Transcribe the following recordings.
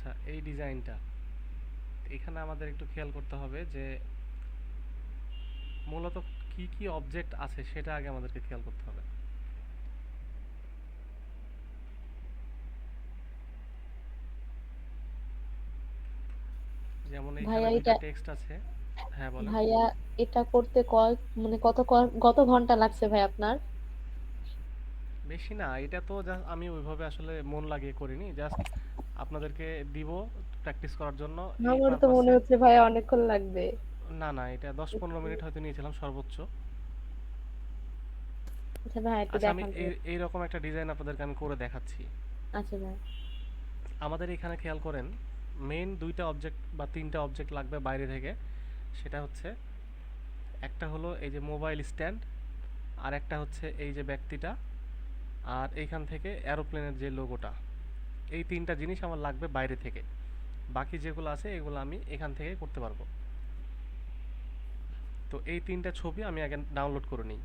আচ্ছা, এই ডিজাইনটা এখানে আমাদের একটু খেয়াল করতে হবে যে মূলত কি কি অবজেক্ট আছে সেটা আগে আমাদেরকে খেয়াল করতে হবে। যেমন এইখানে ভাইয়া দুইটা এটা টেক্সট আছে। হ্যাঁ, বলেন। ভাইয়া এটা করতে মানে কত ঘন্টা লাগছে ভাই আপনার? বেশি না, এটা তো জাস্ট আমি ওইভাবে আসলে মন লাগিয়ে করিনি, জাস্ট আপনাদেরকে দিব প্র্যাকটিস করার জন্য এই আমার তো মনে পারপাসে। হচ্ছে ভাইয়া অনেকক্ষণ লাগবে। না না, এটা 10-15 মিনিট হয়তো নিয়েছিলাম সর্বোচ্চ। আচ্ছা ভাইয়া একটু আচ্ছা, আমি দেখান তো। এইরকম একটা ডিজাইন আপনাদেরকে আমি করে দেখাচ্ছি। আচ্ছা ভাই। আমাদের এখানে খেয়াল করেন, মেইন দুইটা অবজেক্ট বা তিনটা অবজেক্ট লাগবে বাইরে থেকে। সেটা হচ্ছে, একটা হলো এই যে মোবাইল স্ট্যান্ড, আর একটা হচ্ছে এই যে ব্যক্তিটা, আর এইখান থেকে অ্যারোপ্লেনের যে লোগোটা। এই তিনটা জিনিস আমার লাগবে বাইরে থেকে। বাকি যেগুলো আছে এগুলো আমি এখান থেকে করতে পারবো। তো এই তিনটা ছবি আমি আগে ডাউনলোড করে নিই।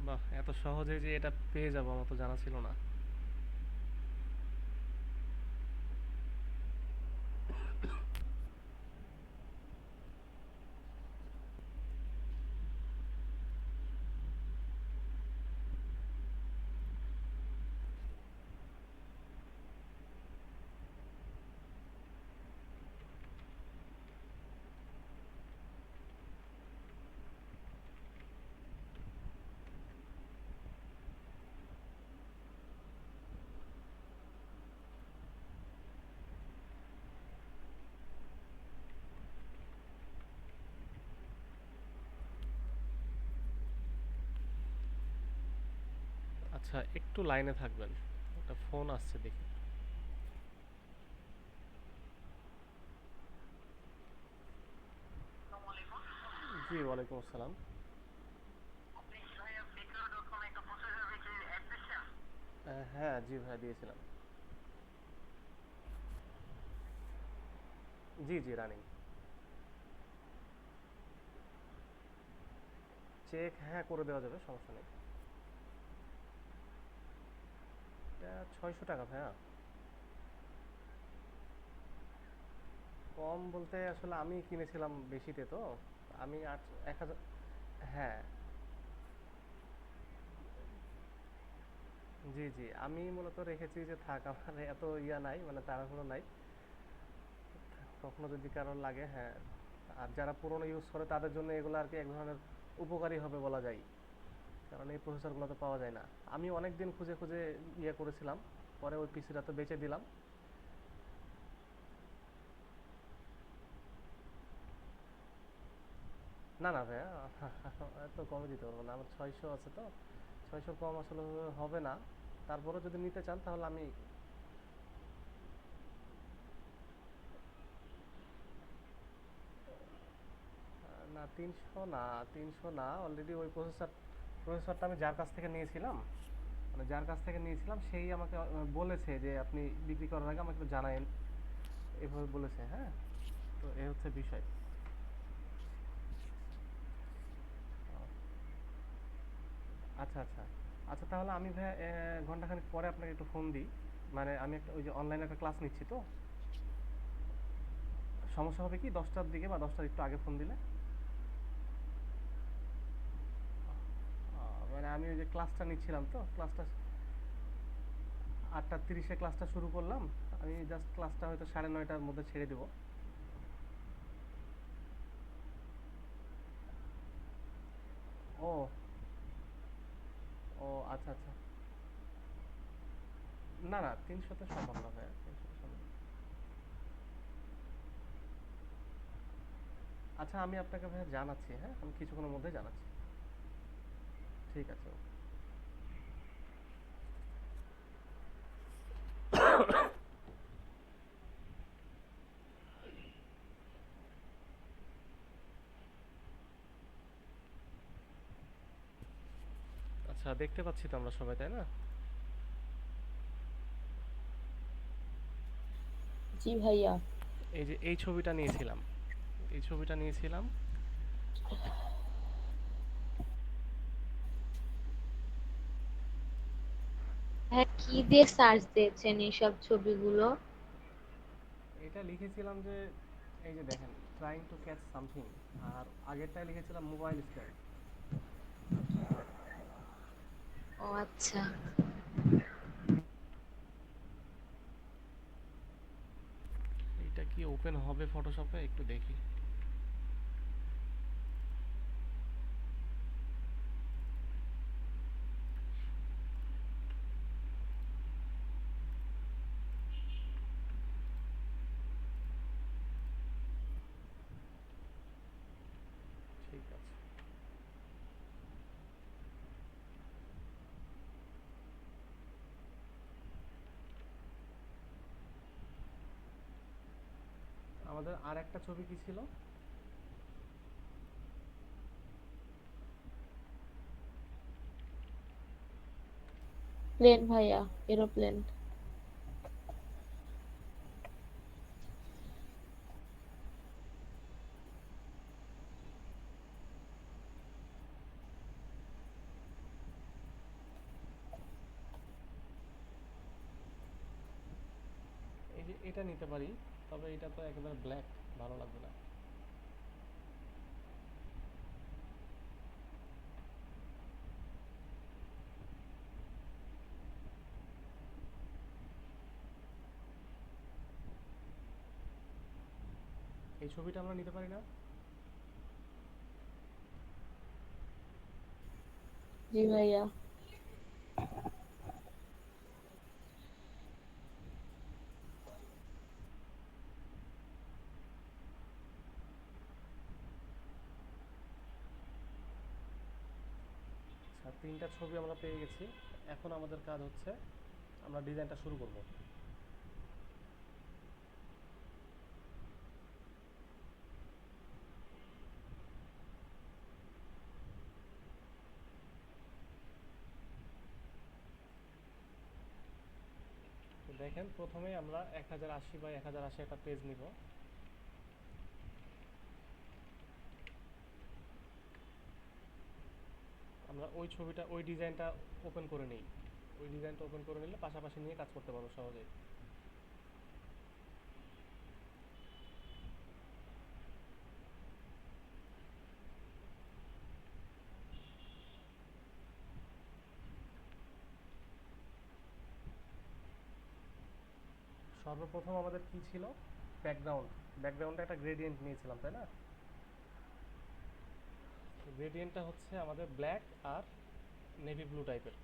বাহ, এত সহজে যে এটা পেয়ে যাবো আমার তো জানা ছিল না। আচ্ছা, একটু লাইনে থাকবেন, একটা ফোন আসছে দেখি। জি, ওয়ালাইকুম আসসালাম। হ্যাঁ জি ভাই, দিয়েছিলাম। জি জি, রানিং। চেক হ্যাঁ করে দেওয়া যাবে, সমস্যা নেই। এটা 600 টাকা ভাইয়া। কম বলতে আসলে আমি কিনেছিলাম বেশিতে তো। আমি 1000। হ্যাঁ। জি জি, আমি মূলত রেখেছি যে থাক, আমার এত ইয়া নাই, মানে তাড়াহুড়ো নাই। কখনো যদি কারোর লাগে, হ্যাঁ। আর যারা পুরনো ইউজ করে তাদের জন্য এগুলো আর কি এক ধরনের উপকারী হবে বলা যায়, কারণ এই প্রসেসরগুলো তো পাওয়া যায় না। আমি অনেক দিন খুঁজে খুঁজে ইয়ে করেছিলাম, পরে ওই পিসিটা তো বেচে দিলাম। না না ভাইয়া, এত কমে দিতে পারবো না, আমার 600 আছে তো। 600 কম আসলে হবে না। তারপরে যদি নিতে চান তাহলে আমি। না 300 না, 300 না, অলরেডি ওই প্রসেসরটা আমি যার কাছ থেকে নিয়েছিলাম, মানে যার কাছ থেকে নিয়েছিলাম সেই আমাকে বলেছে যে আপনি বিক্রি করার আগে আমাকে একটু জানায়েন, এভাবে বলেছে। হ্যাঁ, তো এই হচ্ছে বিষয়। আচ্ছা আচ্ছা। আচ্ছা, তাহলে আমি ভাইয়া ঘন্টাখানেক পরে আপনাকে একটু ফোন দিই। মানে আমি একটা ওই যে অনলাইনে একটা ক্লাস নিচ্ছি তো। সমস্যা হবে কি 10টার দিকে বা 10টার একটু আগে ফোন দিলে? মানে আমি ওই যে ক্লাসটা নিচ্ছিলাম তো, ক্লাসটা 8টা 30-এ ক্লাসটা শুরু করলাম। আমি জাস্ট ক্লাসটা হয়তো 9:30টার মধ্যে ছেড়ে দেবো। ও ও, আচ্ছা আচ্ছা। না না, 300তে সম্ভব না ভাইয়া, 300তে সম্ভব না। আচ্ছা, আমি আপনাকে ভাইয়া জানাচ্ছি, হ্যাঁ, আমি কিছুক্ষণের মধ্যে জানাচ্ছি। ঠিক আছে, ওকে। আচ্ছা, দেখতে পাচ্ছি তো আমরা সবাই, তাই না? জি ভাইয়া। এই যে এই ছবিটা নিয়েছিলাম। হ্যাঁ, কি দিয়ে সার্চ দিয়েছেন এইসব ছবিগুলো? এটা লিখেছিলাম যে এই যে দেখেন, ট্রাইং টু ক্যাচ সামথিং। আর আগেরটায় লিখেছিলাম মোবাইল স্ট্যান্ড। ও আচ্ছা। এটা কি ওপেন হবে ফটোশপে, একটু দেখি। ঠিক আছে। আমাদের আর একটা ছবি কি ছিল? প্লেন ভাইয়া, এরোপ্লেন। এই যে এটা নিতে পারি, তবে এটা তো একেবারে ব্ল্যাক, ভালো লাগবে না। এই ছবিটা আমরা নিতে পারি না? জি ভাইয়া। আচ্ছা, তিনটা ছবি আমরা পেয়ে গেছি। এখন আমাদের কাজ হচ্ছে আমরা ডিজাইনটা শুরু করব। তো দেখেন, প্রথমে আমরা 1080 বাই 1080 একটা পেজ নিব। আমরা ওই ছবিটা, ওই ডিজাইনটা ওপেন করে নিই। ওই ডিজাইনটা ওপেন করে নিলে পাশাপাশি নিয়ে কাজ করতে পারবো সহজেই। সর্বপ্রথম আমাদের কি ছিল? ব্যাকগ্রাউন্ড। ব্যাকগ্রাউন্ডে একটা গ্রেডিয়েন্ট নিয়েছিলাম, তাই না? গ্রেডিয়েন্টটা হচ্ছে আমাদের ব্ল্যাক আর নেভি ব্লু টাইপের।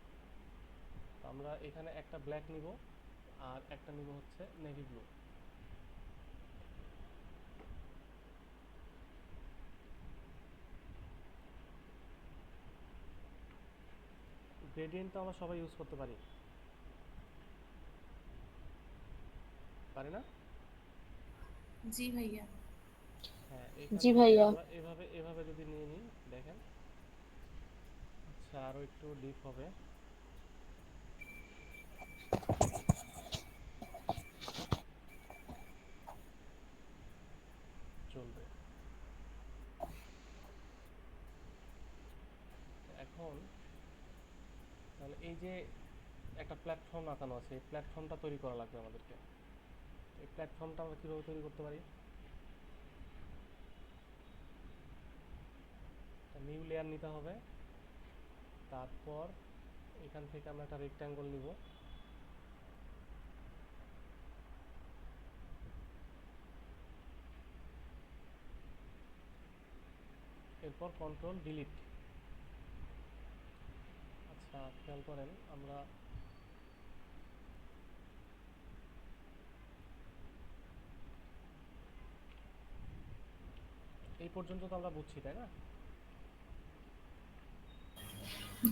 আমরা এখানে একটা ব্ল্যাক নিব, আর একটা নিব হচ্ছে নেভি ব্লু। গ্রেডিয়েন্ট তো আমরা সবাই ইউজ করতে পারি, পারি না? জি ভাইয়া। হ্যাঁ, এখান জি থেকে ভাইয়া। আমরা এভাবে এভাবে যদি নিয়ে নিই, দেখেন। আচ্ছা, আরও একটু ডিপ হবে, চলবে। এখন তাহলে এই যে একটা প্ল্যাটফর্ম আঁকানো আছে, এই প্ল্যাটফর্মটা তৈরি করা লাগবে আমাদেরকে। এই প্ল্যাটফর্মটা আমরা কীভাবে তৈরি করতে পারি? একটা নিউ লেয়ার নিতে হবে। তারপর এখান থেকে আমরা একটা রেক্ট্যাঙ্গল নিব। এরপর কন্ট্রোল ডিলিট। আচ্ছা, খেয়াল করেন, আমরা এই পর্যন্ত তো আমরা বুঝছি, তাই না?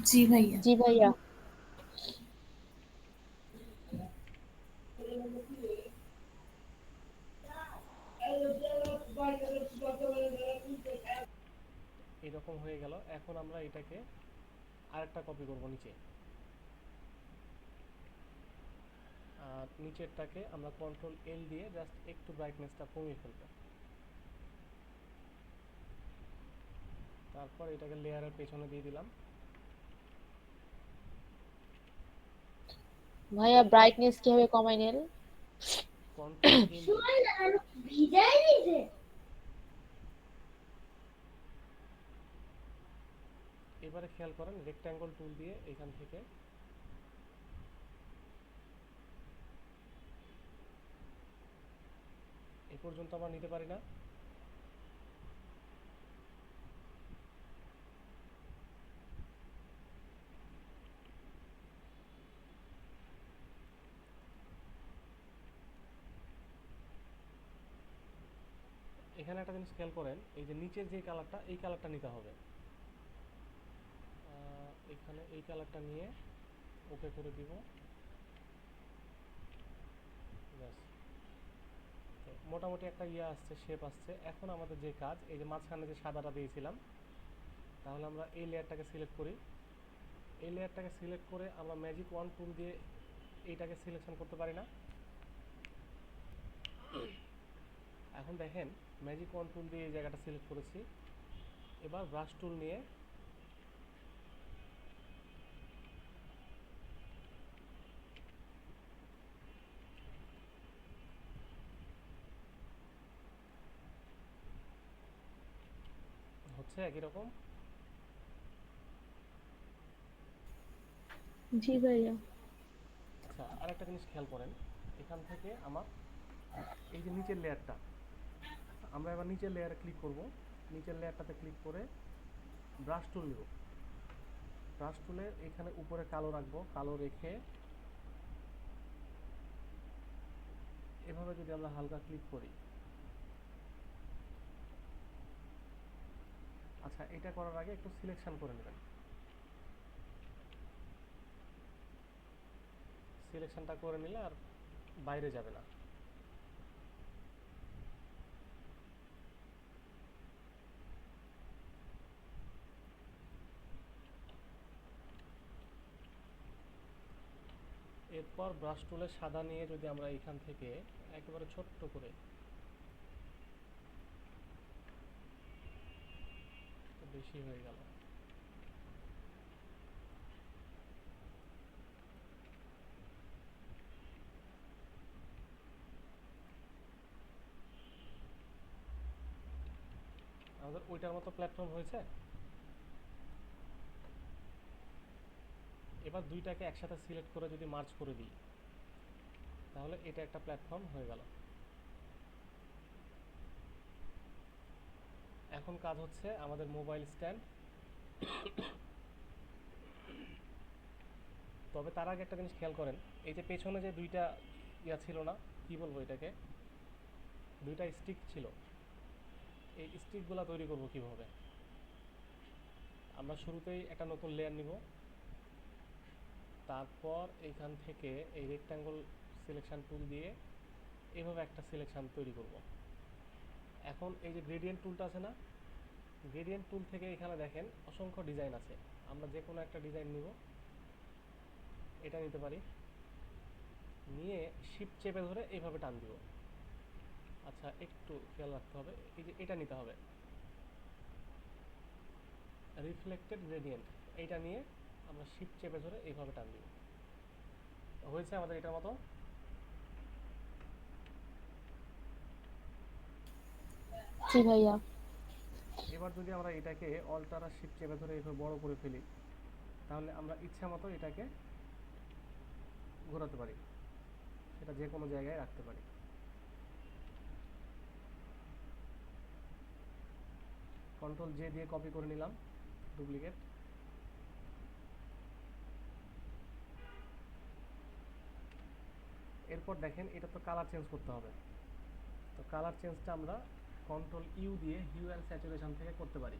জি ভাইয়া। জি ভাইয়া। এরকম হয়ে গেল। এখন আমরা এটাকে আরেকটা কপি করব নিচে। আর নিচেরটাকে আমরা কন্ট্রোল এল দিয়ে জাস্ট একটু ব্রাইটনেসটা কমিয়ে ফেলবো। তারপর এটাকে লেয়ারের পেছনে দিয়ে দিলাম। ভাইয়া ব্রাইটনেস কিভাবে কমাই নেন? কন্ট্রোল এল দিয়ে এবারে খেয়াল করেন রেক্ট্যাঙ্গল টুল দিয়ে এখান থেকে এই পর্যন্ত আমরা নিতে পারি না? এখানে একটা জিনিস খেয়াল করেন, এই যে নিচের যে কালারটা, এই কালারটা নিতে হবে। এখানে এই কালারটা নিয়ে ওকে করে দিব। ব্যাস, মোটামুটি একটা আসছে, শেপ আসছে। এখন আমাদের যে কাজ, এই যে মাঝখানে যে সাদাটা দিয়েছিলাম, তাহলে আমরা এই লেয়ারটাকে সিলেক্ট করি। এই লেয়ারটাকে সিলেক্ট করে আমরা ম্যাজিক ওয়ান টুল দিয়ে এইটাকে সিলেকশন করতে পারি না? এখন দেখেন ম্যাজিক ওয়ান টুল দিয়ে এই জায়গাটা সিলেক্ট করেছি। এবার ব্রাশ টুল নিয়ে হচ্ছে একই রকম। জি ভাইয়া। আচ্ছা, আর একটা জিনিস খেয়াল করেন, এখান থেকে আমার এই যে নিচের লেয়ারটা, আমরা এবার নিচের লেয়ারে ক্লিক করব। নিচের লেয়ারটাতে ক্লিক করে ব্রাশ টুল নিব। ব্রাশ টুলের এখানে উপরে কালো রাখবো, কালো রেখে এভাবে যদি আমরা হালকা ক্লিক করি। আচ্ছা, এটা করার আগে একটু সিলেকশন করে নেবেন। সিলেকশনটা করে নিলে আর বাইরে যাবে না। এরপর ব্রাশ টুলের সাদা নিয়ে যদি আমরা এখান থেকে একেবারে ছোট্ট করে, বেশি হয়ে গেল, আমাদের ওইটার মতো প্ল্যাটফর্ম হয়েছে। এবার দুইটাকে একসাথে সিলেক্ট করে যদি মার্জ করে দিই, তাহলে এটা একটা প্ল্যাটফর্ম হয়ে গেল। এখন কাজ হচ্ছে আমাদের মোবাইল স্ট্যান্ড। তবে তার আগে একটা জিনিস খেয়াল করেন, এই যে পেছনে যে দুইটা ছিল না, কি বলবো এটাকে, দুইটা স্টিক ছিল, এই স্টিকগুলো তৈরি করব কিভাবে? আমরা শুরুতেই একটা নতুন লেয়ার নিব। তারপর এইখান থেকে এই রেক্ট্যাঙ্গল সিলেকশন টুল দিয়ে এইভাবে একটা সিলেকশন তৈরি করব। এখন এই যে গ্রেডিয়েন্ট টুলটা আছে না, গ্রেডিয়েন্ট টুল থেকে এখানে দেখেন অসংখ্য ডিজাইন আছে। আমরা যে কোনো একটা ডিজাইন নিব, এটা নিতে পারি, নিয়ে শিফট চেপে ধরে এইভাবে টান দিব। আচ্ছা, একটু খেয়াল রাখতে হবে, এই যে এটা নিতে হবে, রিফ্লেক্টেড গ্রেডিয়েন্ট, এইটা নিয়ে আমরা শিফট চেপে ধরে এইভাবে টান দিব। হয়েছে আমাদের এটার মতো। জি ভাইয়া। এবার যদি আমরা এটাকে অল্টার আর শিফট চেপে ধরে এইভাবে বড় করে ফেলি, তাহলে আমরা ইচ্ছা মতো এটাকে ঘোরাতে পারি, সেটা যে কোনো জায়গায় রাখতে পারি। কন্ট্রোল জে দিয়ে কপি করে নিলাম, ডুপ্লিকেট। এরপর দেখেন এটা তো কালার চেঞ্জ করতে হবে। তো কালার চেঞ্জটা আমরা কন্ট্রোল ইউ দিয়ে হিউ অ্যান্ড স্যাচুরেশন থেকে করতে পারি।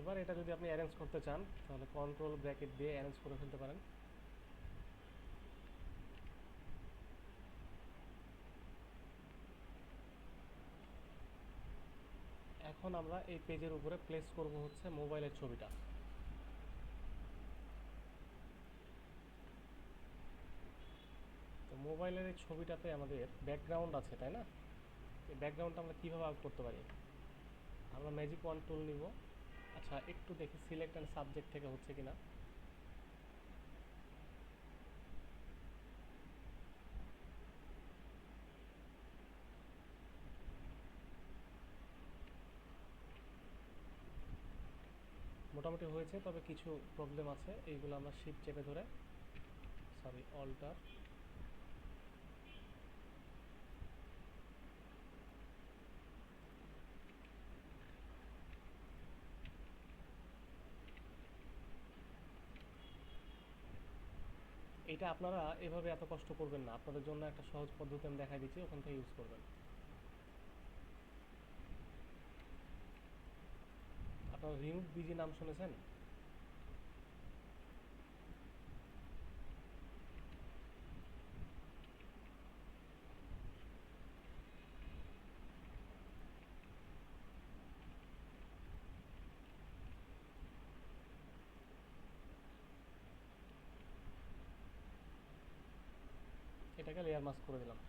এবার এটা যদি আপনি অ্যারেঞ্জ করতে চান তাহলে কন্ট্রোল ব্র্যাকেট দিয়ে অ্যারেঞ্জ করে ফেলতে পারেন। এখন আমরা এই পেজের উপরে প্লেস করব হচ্ছে মোবাইলের ছবিটা। তো মোবাইলের এই ছবিটাতে আমাদের ব্যাকগ্রাউন্ড আছে, তাই না? এই ব্যাকগ্রাউন্ডটা আমরা কীভাবে আউট করতে পারি? আমরা ম্যাজিক ওয়ান টুল নিব। আচ্ছা, একটু দেখি সিলেক্ট অ্যান্ড সাবজেক্ট থেকে হচ্ছে কিনা। মোটামুটি হয়েছে, তবে কিছু প্রবলেম আছে, এইগুলো আমরা শিফট চেপে ধরে, সরি অল্টার, এটা আপনারা এভাবে এত কষ্ট করবেন না, আপনাদের জন্য একটা সহজ পদ্ধতি আমি দেখাই দিচ্ছি, ওখান থেকে ইউজ করবেন। আপনারা রিমুভ বিজি নাম শুনেছেন? এটাকে লেয়ার মাস্ক করে দিলাম।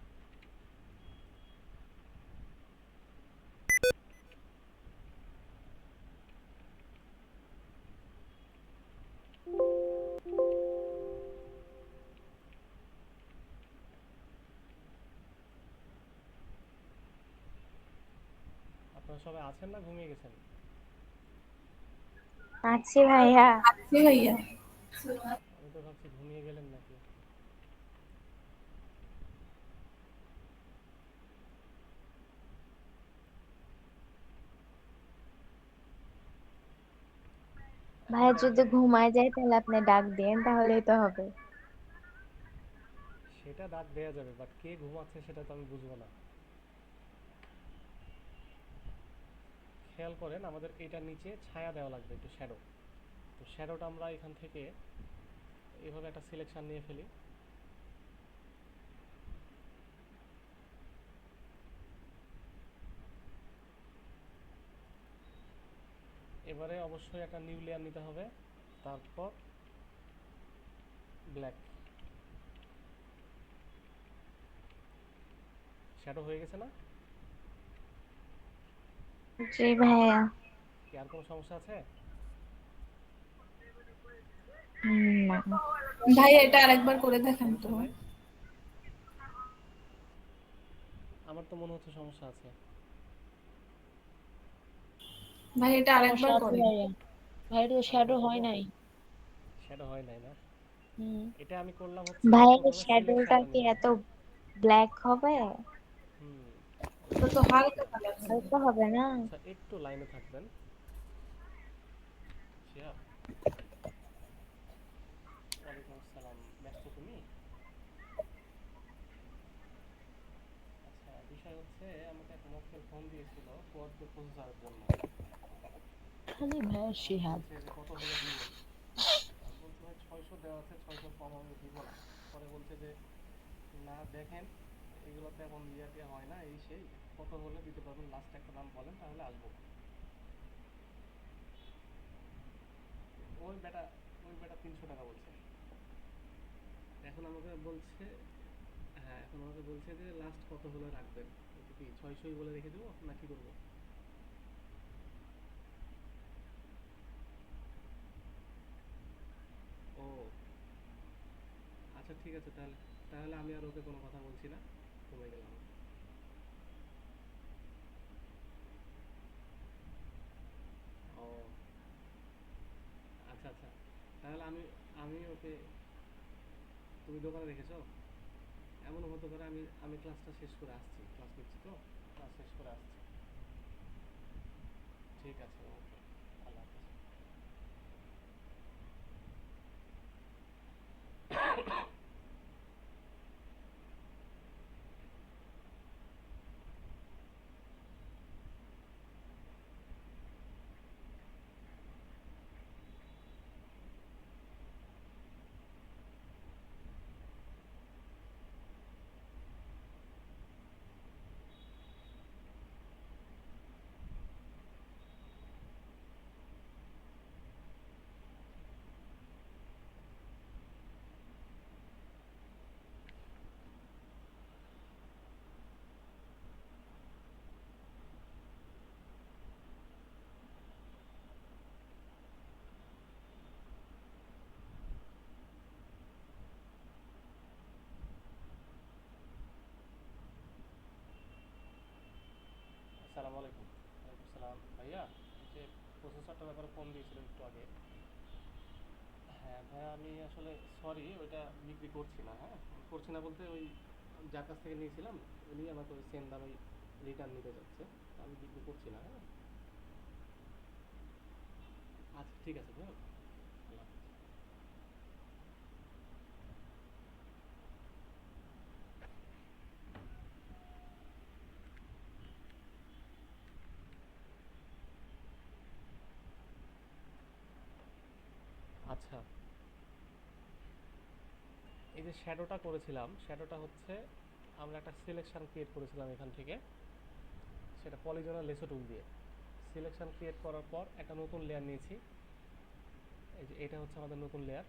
আপনারা সবাই আছেন না ঘুমিয়ে গেছেন? আছি ভাইয়া। জি ভাইয়া। আমি তো ভাবছি ঘুমিয়ে গেলেন নাকি। ভাইয়া যদি ঘুমায় যায় তাহলে আপনি ডাক দেন, তাহলেই তো হবে। সেটা ডাক দেয়া যাবে, বাট কে ঘুমাচ্ছে সেটা তো আমি বুঝবো না। খেয়াল করেন আমাদের এটার নিচে ছায়া দেওয়া লাগবে, একটু শ্যাডো। তো শ্যাডোটা আমরা এখান থেকে এভাবে একটা সিলেকশন নিয়ে ফেলি। এবারে অবশ্যই একটা নিউ লেয়ার নিতে হবে, তারপর ব্ল্যাক। শ্যাডো হয়ে গেছে না? জি ভাইয়া। কি আর কোনো সমস্যা আছে? না। ভাইয়া এটা আরেকবার করে দেখান তো। সমস্যা নাই? আমার তো মনে হচ্ছে সমস্যা আছে। ভাই এটা সমস্যা আরেকবার আছে করেন। ভাইয়া। ভাই এটা শ্যাডো আরেকবার হয় করবো? নাই। শ্যাডো হয় নাই না? হুম। এটা আমি করলাম হচ্ছে ভাইয়া প্রথমে শ্যাডোটা সিলেকশনটা কি নিয়ে। এত ব্ল্যাক হবে? হুম, এটা তো অবশ্যই হালকা অবশ্যই। কালার হবে। হালকা হবে না? আচ্ছা, একটু লাইনে থাকবেন। শিহাব, ওয়ালাইকুম আসসালাম। ব্যস্ত তুমি? আচ্ছা, বিষয় হচ্ছে আমাকে এক মক্কেল ফোন দিয়েছিল কোয়াড প্রসেসরের জন্য। খালি ভাইয়া আমাকে শিহাব। বলছে যে কত হলে দিবেন। আমি বলছি ভাই 600 দেওয়া আছে, 600 কম আমি দিব না। পরে বলছে যে না দেখেন, এগুলোতে এখন ইয়া টিয়া হয় না, এই সেই, কত হলে দিতে পারবেন, লাস্ট একটা দাম বলেন তাহলে আসবো। ওই বেটা ওই বেটা 300 টাকা বলছে। এখন আমাকে বলছে, হ্যাঁ এখন আমাকে বলছে যে লাস্ট কত হলে রাখবেন। এটা কি 600ই বলে রেখে দেবো না কি করবো? ও আচ্ছা, ঠিক আছে, তাহলে তাহলে আমি আর ওকে কোনো কথা বলছি না, কমে গেলাম। ও আচ্ছা আচ্ছা, তাহলে আমি আমি ওকে, তুমি দোকানে রেখেছো? এমনও হতে পারে আমি আমি ক্লাসটা শেষ করে আসছি, ক্লাস নিচ্ছি তো, ক্লাস শেষ করে আসছি। ঠিক আছে, ওকে, আল্লাহ হাফেজ। আলাইকুম। ওয়ালাইকুম আসসালাম। ভাইয়া, এই যে প্রসেসরটার ব্যাপারে ফোন দিয়েছিলেন একটু আগে। হ্যাঁ ভাইয়া, আমি আসলে সরি, ওইটা বিক্রি করছি না। হ্যাঁ, করছি না বলতে ওই যার কাছ থেকে নিয়েছিলাম উনি আমাকে ওই সেম দামে রিটার্ন নিতে যাচ্ছে। আমি বিক্রি করছি না। হ্যাঁ, আচ্ছা ঠিক আছে ভাইয়া। আল্লাহ হাফেজ। আচ্ছা, এই যে শ্যাডোটা করেছিলাম, শ্যাডোটা হচ্ছে আমরা একটা সিলেকশন ক্রিয়েট করেছিলাম এখান থেকে, সেটা পলিগনাল লেসো টুল দিয়ে। সিলেকশন ক্রিয়েট করার পর একটা নতুন লেয়ার নিয়েছি। এই যে এটা হচ্ছে আমাদের নতুন লেয়ার।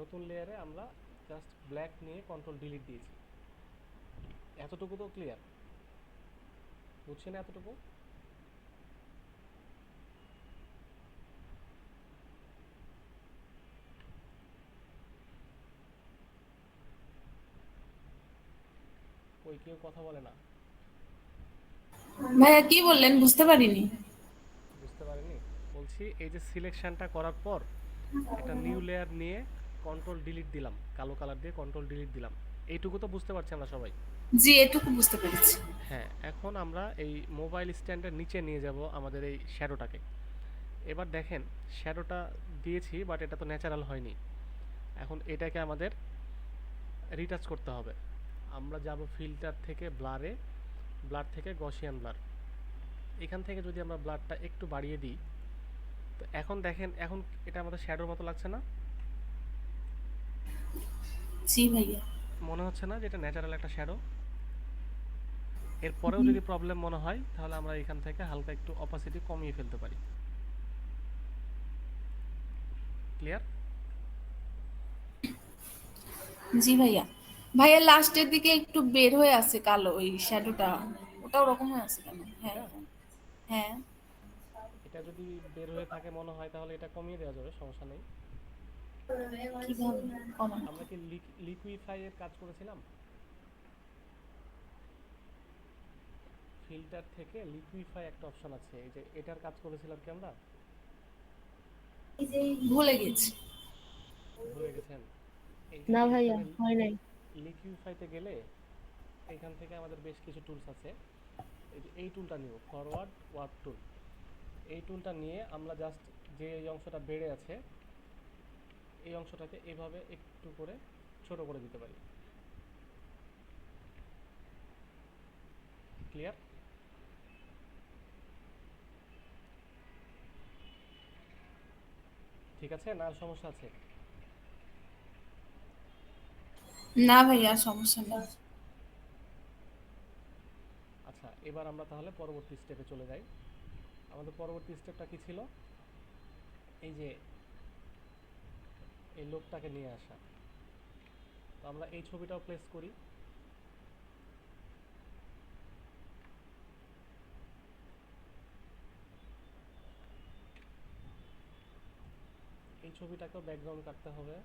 নতুন লেয়ারে আমরা জাস্ট ব্ল্যাক নিয়ে কন্ট্রোল ডিলিট দিয়েছি। এতটুকু তো ক্লিয়ার, বুঝছেন এতটুকু? ওই কেউ কথা বলে না, ভাইয়া কি বললেন বুঝতে পারিনি। বুঝতে পারেনি? বলছি এই যে সিলেকশনটা করার পর একটা নিউ লেয়ার নিয়ে কন্ট্রোল ডিলিট দিলাম, কালো কালার দিয়ে কন্ট্রোল ডিলিট দিলাম। এইটুকু তো বুঝতে পারছি আমরা সবাই। জি, এটুকু বুঝতে পেরেছি। হ্যাঁ, এখন আমরা এই মোবাইল স্ট্যান্ডের নিচে নিয়ে যাব আমাদের এই শ্যাডোটাকে। এবার দেখেন, শ্যাডোটা দিয়েছি বাট এটা তো ন্যাচারাল হয়নি। এখন এটাকে আমাদের রিটাচ করতে হবে। আমরা যাব ফিল্টার থেকে ব্লারে, ব্লার থেকে গসিয়ান ব্লার। এখান থেকে যদি আমরা ব্লারটা একটু বাড়িয়ে দিই, তো এখন দেখেন, এখন এটা আমাদের শ্যাডোর মতো লাগছে না? জি ভাইয়া। মনে হচ্ছে না যে এটা ন্যাচারাল একটা শ্যাডো? এরপরেও যদি প্রবলেম মনে হয় তাহলে আমরা এখান থেকে হালকা একটু অপাসিটি কমিয়ে ফেলতে পারি। ক্লিয়ার? জি ভাইয়া। ভাইয়া লাস্টের দিকে একটু বের হয়ে আছে কালো ওই শ্যাডোটা, ওটা ওরকম হয়ে আছে কেন? হ্যাঁ এটা হ্যাঁ। এটা যদি বের হয়ে থাকে মনে হয় তাহলে এটা কমিয়ে দেওয়া যাবে, সমস্যা নেই। কিভাবে কমান? আমরা কি লিকুইফাই এর কাজ করেছিলাম? ফিল্টার থেকে লিকুইফাই একটা অপশন আছে, এই যে এটার কাজ করেছিলাম কি আমরা? ভুলে গেছি। ভুলে গেছেন? না এইখানে ভাইয়া, এখানে হয় নাই। লিকুইফাইতে গেলে এখান থেকে আমাদের বেশ কিছু টুলস আছে। এই যে এই টুলটা নিব, ফরওয়ার্ড ওয়ার্ক টুল। এই টুলটা নিয়ে আমরা জাস্ট যে এই অংশটা বেড়ে আছে এই অংশটাকে এভাবে একটু করে ছোট করে দিতে পারি। ক্লিয়ার? ঠিক আছে না, আর সমস্যা আছে? না ভাইয়া, সমস্যা নেই। আচ্ছা, এবার আমরা তাহলে পরবর্তী স্টেপে চলে যাই। আমাদের পরবর্তী স্টেপটা কি ছিল? এই যে এই লোকটাকে নিয়ে আসা। তো আমরা এই ছবিটাও প্লেস করি। এই ছবিটাকেও ব্যাকগ্রাউন্ড কাটতে হবে।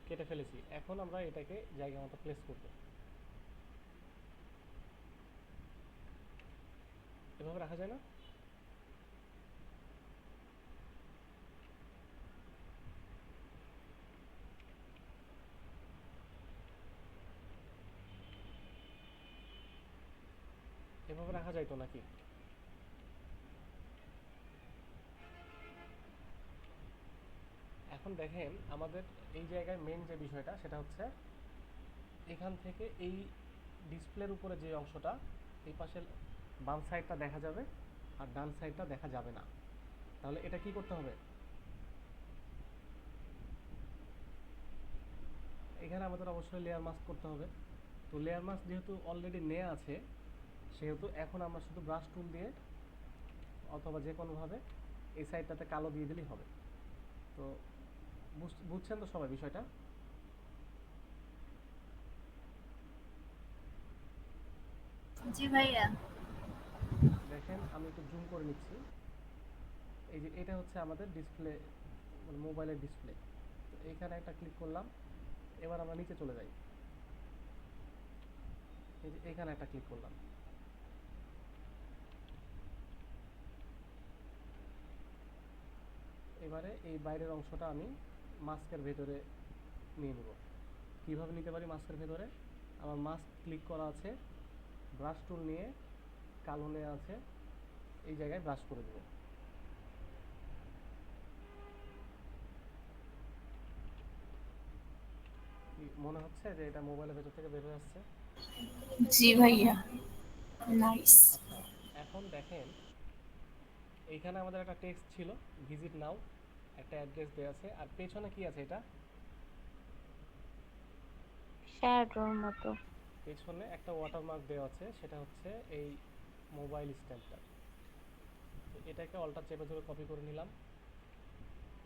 কেটে ফেলেছি। এখন আমরা এটাকে জায়গা মতো প্লেস করব। এভাবে রাখা যায় না? এভাবে রাখা যায় তো নাকি? এখন দেখেন আমাদের এই জায়গায় মেন যে বিষয়টা সেটা হচ্ছে এখান থেকে এই ডিসপ্লের উপরে যে অংশটা, এই পাশের বাম সাইডটা দেখা যাবে আর ডান সাইডটা দেখা যাবে না। তাহলে এটা কি করতে হবে? এখানে আমাদের অবশ্যই লেয়ার মাস্ক করতে হবে। তো লেয়ার মাস্ক যেহেতু অলরেডি নেওয়া আছে, সেহেতু এখন আমরা শুধু ব্রাশ টুল দিয়ে অথবা যে কোনোভাবে এই সাইডটাতে কালো দিয়ে দিলেই হবে। তো বুঝছেন তো সবাই বিষয়টা? জি ভাইয়া। দেখেন আমি একটু জুম করে নিচ্ছি। এই যে এটা হচ্ছে আমাদের ডিসপ্লে, মানে মোবাইলের ডিসপ্লে। তো এইখানে একটা ক্লিক করলাম। এবার আমরা নিচে চলে যাই। এই যে এখানে একটা ক্লিক করলাম। এবারে এই বাইরের অংশটা আমি মাস্কের ভেতরে নিয়ে নেব। কীভাবে নিতে পারি মাস্কের ভেতরে? আমার মাস্ক ক্লিক করা আছে, ব্রাশ টুল নিয়ে কালো নেওয়া আছে, এই জায়গায় ব্রাশ করে দেব। কি মনে হচ্ছে যে এটা মোবাইলের ভেতর থেকে বের হয়ে আসছে? জি ভাইয়া, নাইস। আচ্ছা, এখন দেখেন এইখানে আমাদের একটা টেক্সট ছিল, ভিজিট নাও, একটা অ্যাড্রেস দেওয়া আছে, আর পেছনে কি আছে এটা? শ্যাডোর মতো। পেছনে একটা ওয়াটারমার্ক দেওয়া আছে, সেটা হচ্ছে এই মোবাইল স্ট্যান্ডটা। তো এটাকে অল্টার চেপে ধরে কপি করে নিলাম।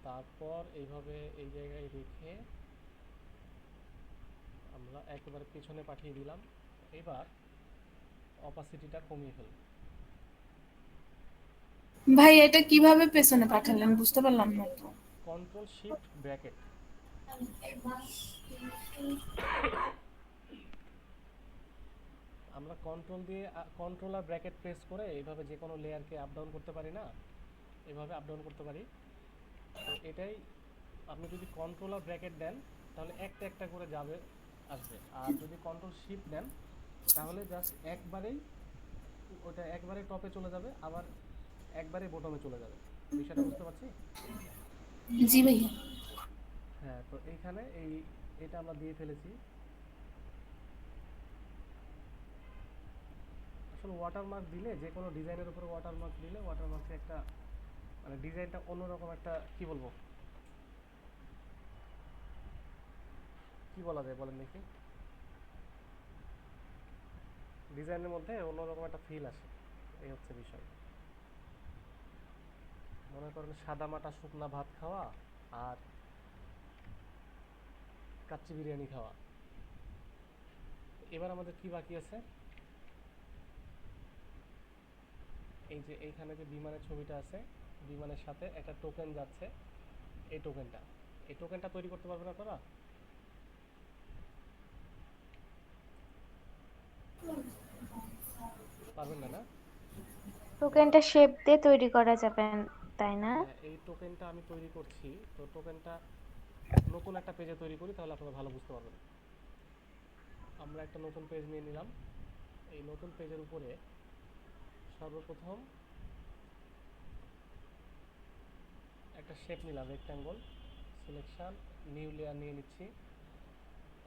তারপর এইভাবে এই জায়গায় রেখে আমরা একেবারে পেছনে পাঠিয়ে দিলাম। এবার অপাসিটিটা কমিয়ে ফেলব। ভাই এটা কিভাবে পেছনে পাঠালেন বুঝতে পারলাম না তো। কন্ট্রোল শিফট ব্র্যাকেট, আমরা কন্ট্রোল দিয়ে কন্ট্রোল আর ব্র্যাকেট প্রেস করে এইভাবে যে কোনো লেয়ারকে আপ ডাউন করতে পারি না, এভাবে আপ ডাউন করতে পারি। তো এটাই, আপনি যদি কন্ট্রোল আর ব্র্যাকেট দেন তাহলে একটা একটা করে যাবে, আসবে। আর যদি কন্ট্রোল শিফট দেন তাহলে জাস্ট একবারেই ওটা একবারে টপে চলে যাবে, আবার একবারে বটমে চলে যাবে। বিষয়টা বুঝতে পারছি? জি ভাইয়া। হ্যাঁ, তো এইখানে এটা আমরা দিয়ে ফেলেছি। আসলে ওয়াটারমার্ক দিলে, যে কোনো ডিজাইনের উপরে ওয়াটারমার্ক দিলে ওয়াটারমার্কে একটা, মানে ডিজাইনটা অন্যরকম একটা, কি বলবো, কি বলা যায় বলেন দেখি, ডিজাইনের মধ্যে অন্যরকম একটা ফিল আসে। এই হচ্ছে বিষয়। মনে করেন সাদা মাটা শুকনা ভাত খাওয়া আর কাচ্চি বিরিয়ানি খাওয়া। এবার আমাদের কি বাকি আছে? এই যে এইখানে যে বিমানের ছবিটা আছে, বিমানের সাথে একটা টোকেন যাচ্ছে, এই টোকেনটা তৈরি করতে পারবেন আপনারা? পারবেন না, না? টোকেনটা শেপ দিয়ে তৈরি করা যাবে, তাই না? হ্যাঁ, এই টোকেনটা আমি তৈরি করছি। তো টোকেনটা নতুন একটা পেজে তৈরি করি, তাহলে আপনারা ভালো বুঝতে পারবেন। আমরা একটা নতুন পেজ নিয়ে নিলাম। এই নতুন পেজের উপরে সর্বপ্রথম একটা শেপ নিলাম, রেক্ট্যাঙ্গল, সিলেকশন, নিউ লেয়ার নিয়ে নিচ্ছি।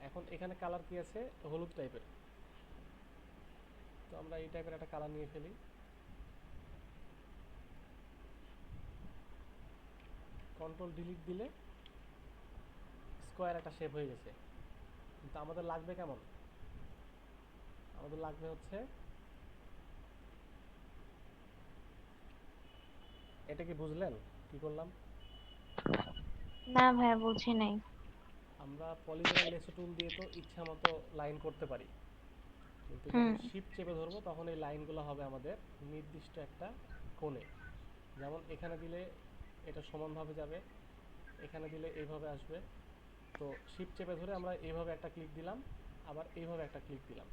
এখন এখানে কালার কি আছে? হলুদ টাইপের। তো আমরা এই টাইপের একটা কালার নিয়ে ফেলি। কন্ট্রোল ডিলিট দিলে স্কোয়ার একটা শেপ হয়ে গেছে। কিন্তু আমাদের লাগবে কেমন? আমাদের লাগবে হচ্ছে, এটা কি বুঝলেন কি করলাম? না ভাইয়া, বুঝি নাই। আমরা পলিগনের লেসো টুল দিয়ে তো ইচ্ছা মতো লাইন করতে পারি, কিন্তু হুম। যখন শিফট চেপে ধরবো তখন এই লাইনগুলো হবে আমাদের নির্দিষ্ট একটা কোণে। যেমন এখানে দিলে এটা সমানভাবে যাবে, এখানে দিলে এইভাবে আসবে। তো শিফট চেপে ধরে আমরা এইভাবে একটা ক্লিক দিলাম, আবার এইভাবে একটা ক্লিক দিলাম।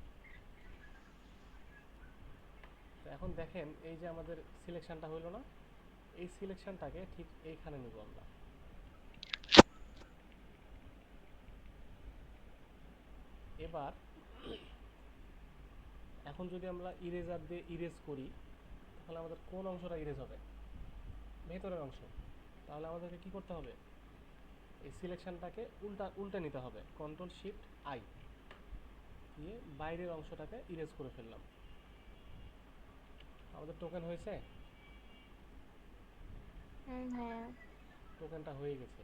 তো এখন দেখেন এই যে আমাদের সিলেকশনটা হইলো না, এই সিলেকশনটাকে ঠিক এইখানে নিব আমরা। এবার এখন যদি আমরা ইরেজার দিয়ে ইরেজ করি তাহলে আমাদের কোন অংশটা ইরেজ হবে? ভেতরের অংশ। তাহলে আমাদেরকে কি করতে হবে? এই সিলেকশনটাকে উল্টে নিতে হবে, কন্ট্রোল শিফট আই দিয়ে বাইরের অংশটাকে ইরেজ করে ফেললাম। আমাদের টোকেন হয়েছে, হুম ভাইয়া। টোকেনটা হয়ে গেছে।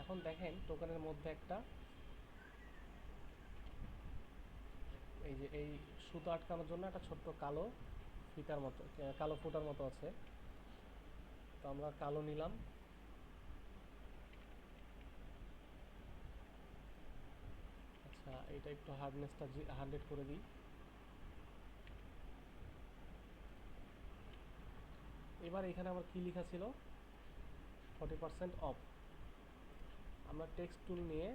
এখন দেখেন টোকেনের মধ্যে একটা, এই যে এই সুতো আটকানোর জন্য একটা ছোট্ট কালো ফিতার মতো, কালো ফুটার মতো আছে। তো আমরা কালো নিলাম। আচ্ছা, এটা একটু হার্ডনেসটা 100 করে দিই। এবার এখানে আমার কি লেখা ছিল, 40% অফ। আমরা টেক্সট টুল নিয়ে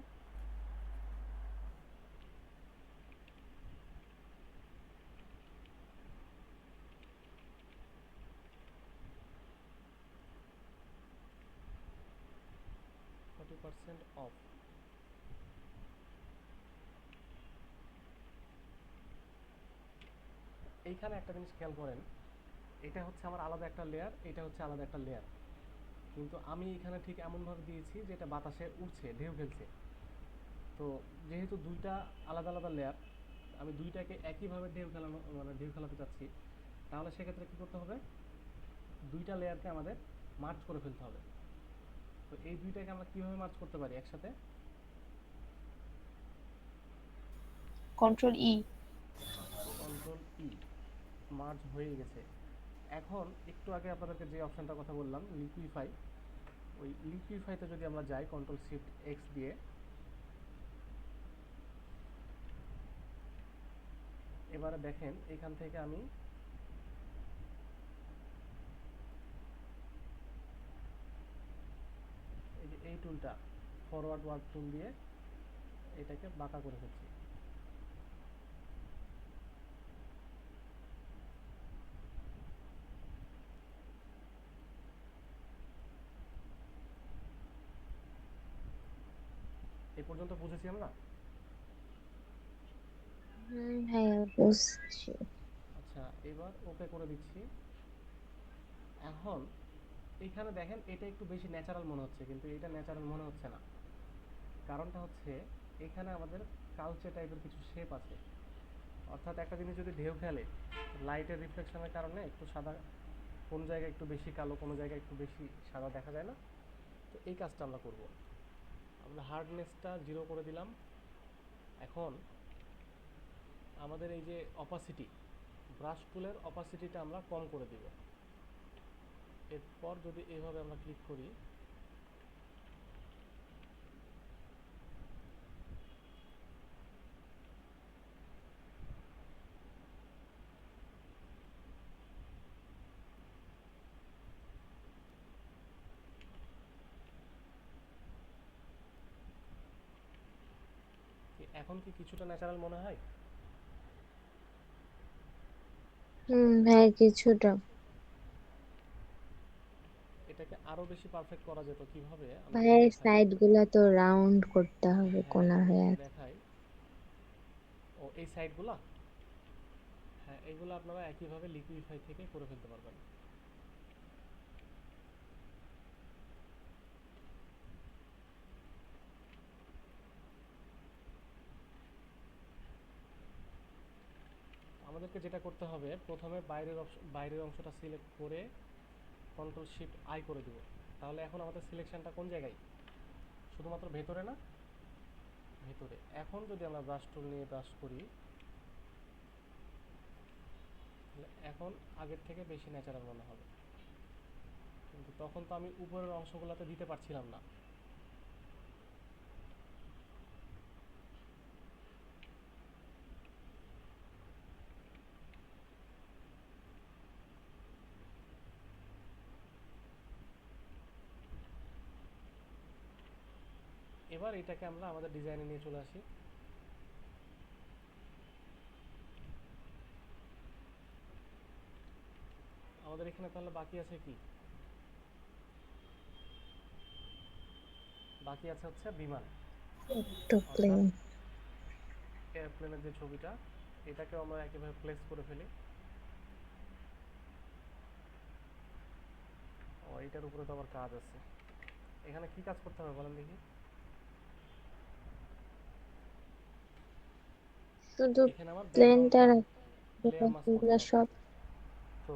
অফ, এইখানে একটা জিনিস খেয়াল করেন, এটা হচ্ছে আমার আলাদা একটা লেয়ার, এটা হচ্ছে আলাদা একটা লেয়ার, কিন্তু আমি এখানে ঠিক এমনভাবে দিয়েছি যে এটা বাতাসে উড়ছে, ঢেউ খেলছে। তো যেহেতু দুইটা আলাদা আলাদা লেয়ার, আমি দুইটাকে একইভাবে ঢেউ খেলানো মানে ঢেউ খেলাতে চাচ্ছি, তাহলে সেক্ষেত্রে কী করতে হবে, দুইটা লেয়ারকে আমাদের মার্জ করে ফেলতে হবে। তো এই দুইটাকে আমরা কীভাবে মার্জ করতে পারি একসাথে? কন্ট্রোল ই। কন্ট্রোল ই, মার্জ হয়ে গেছে। এখন একটু আগে আপনাদেরকে যে অপশানটার কথা বললাম, লিকুইফাই, ওই লিকুইফাইতে যদি আমরা যাই কন্ট্রোল শিফট এক্স দিয়ে, এবারে দেখেন এখান থেকে আমি এই যে এই টুলটা, ফরওয়ার্ড ওয়ার্ড টুল দিয়ে এটাকে বাঁকা করে ফেলছি। এই পর্যন্ত বুঝেছি আমরা? ভাইয়া বুঝছি। আচ্ছা, এবার ওকে করে দিচ্ছি। এখন এইখানে দেখেন এটা একটু বেশি ন্যাচারাল মনে হচ্ছে, কিন্তু এটা ন্যাচারাল মনে হচ্ছে না। কারণটা হচ্ছে এখানে আমাদের কালচে টাইপের কিছু শেপ আছে। অর্থাৎ একটা জিনিস যদি ঢেউ খেলে, লাইটের রিফ্লেকশনের কারণে একটু সাদা, কোন জায়গায় একটু বেশি কালো, কোনো জায়গায় একটু বেশি সাদা দেখা যায় না? তো এই কাজটা আমরা করব। আমরা হার্ডনেসটা 0 করে দিলাম। এখন আমাদের এই যে অপাসিটি, ব্রাশ টুলের অপাসিটিটা আমরা কম করে দিব। এরপর যদি এইভাবে আমরা ক্লিক করি, এখন কি কিছুটা ন্যাচারাল মনে হয়? ভাইয়া কিছুটা। এটাকে আরো বেশি পারফেক্ট করা যেত কিভাবে, আমি ভাইয়া যদি এই দেখাই। সাইড গুলা তো রাউন্ড করতে হবে, হ্যাঁ, কোনা আমি হয়ে যদি আছে। দেখাই, ও এই সাইডগুলা, হ্যাঁ এইগুলো আপনারা একইভাবে লিকুইফাই থেকে করে ফেলতে পারবেন। আমাদেরকে যেটা করতে হবে, প্রথমে বাইরের অংশটা সিলেক্ট করে কন্ট্রোল শিফট আই করে দিব। তাহলে এখন আমাদের সিলেকশনটা কোন জায়গায়, শুধুমাত্র ভেতরে না, ভেতরে। এখন যদি আমরা ব্রাশ টুল নিয়ে ব্রাশ করি, তাহলে এখন আগের থেকে বেশি ন্যাচারাল মনে হবে। কিন্তু তখন তো আমি উপরের অংশগুলোতে দিতে পারছিলাম না। এবার এটাকে আমরা আমাদের ডিজাইনে নিয়ে চলে আসি। আমাদের এখানে তাহলে বাকি আছে কি, বাকি আছে হচ্ছে বিমান, একটু অর্থাৎ প্লেন। এয়ারপ্লেনের যে ছবিটা, এটাকেও আমরা একইভাবে প্লেস করে ফেলি। ও এইটার উপরে তো আবার কাজ আছে। এখানে কি কাজ করতে হবে বলেন দেখি? শুধু এখানে আমার প্লেনটা ব্যাকগ্রাউন্ডটা রাখতে লেয়ার মাস্ক করতে এগুলা হবে। সব। তো